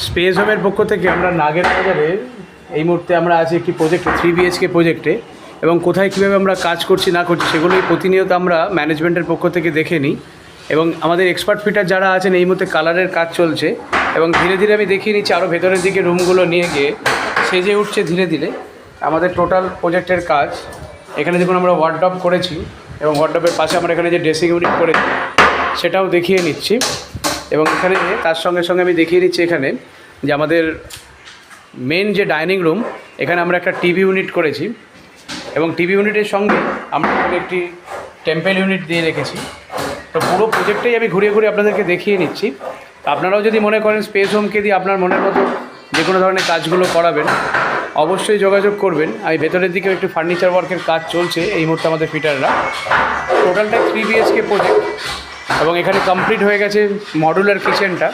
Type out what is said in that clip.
Space হোমের পক্ষ থেকে আমরা নাগের বাজারে এই মুহূর্তে আমরা আছি একটি প্রজেক্টে 3 BHK প্রজেক্টে, এবং কোথায় কীভাবে আমরা কাজ করছি না করছি সেগুলোই প্রতিনিয়ত আমরা ম্যানেজমেন্টের পক্ষ থেকে দেখে নিই। এবং আমাদের এক্সপার্ট ফিটার যারা আছেন এই মুহূর্তে কালারের কাজ চলছে, এবং ধীরে ধীরে আমি দেখিয়ে নিচ্ছি আরও ভেতরের দিকে রুমগুলো নিয়ে গিয়ে সেজে উঠছে ধীরে ধীরে আমাদের টোটাল প্রজেক্টের কাজ। এখানে দেখুন আমরা ওয়ার্ডরোব করেছি, এবং ওয়ার্ডরোবের পাশে আমরা এখানে যে ড্রেসিং ইউনিট করেছি সেটাও দেখিয়ে নিচ্ছি। এবং এখানে তার সঙ্গে সঙ্গে আমি দেখিয়ে নিচ্ছি এখানে যে আমাদের মেন যে ডাইনিং রুম, এখানে আমরা একটা টিভি ইউনিট করেছি, এবং টিভি ইউনিটের সঙ্গে আমরা এখানে একটি টেম্পেল ইউনিট দিয়ে রেখেছি। তো পুরো প্রজেক্টটাই আমি ঘুরিয়ে ঘুরিয়ে আপনাদেরকে দেখিয়ে নিচ্ছি। আপনারাও যদি মনে করেন স্পেস হোমকে দিয়ে আপনার মনের মতো যে কোনো ধরনের কাজগুলো করাবেন, অবশ্যই যোগাযোগ করবেন। আমি ভেতরের দিকেও একটু ফার্নিচার ওয়ার্কের কাজ চলছে এই মুহূর্তে আমাদের ফিটাররা। টোটালটাই 3 BHK প্রজেক্ট, এবং এখানে কমপ্লিট হয়ে গেছে মডুলার কিচেনটা।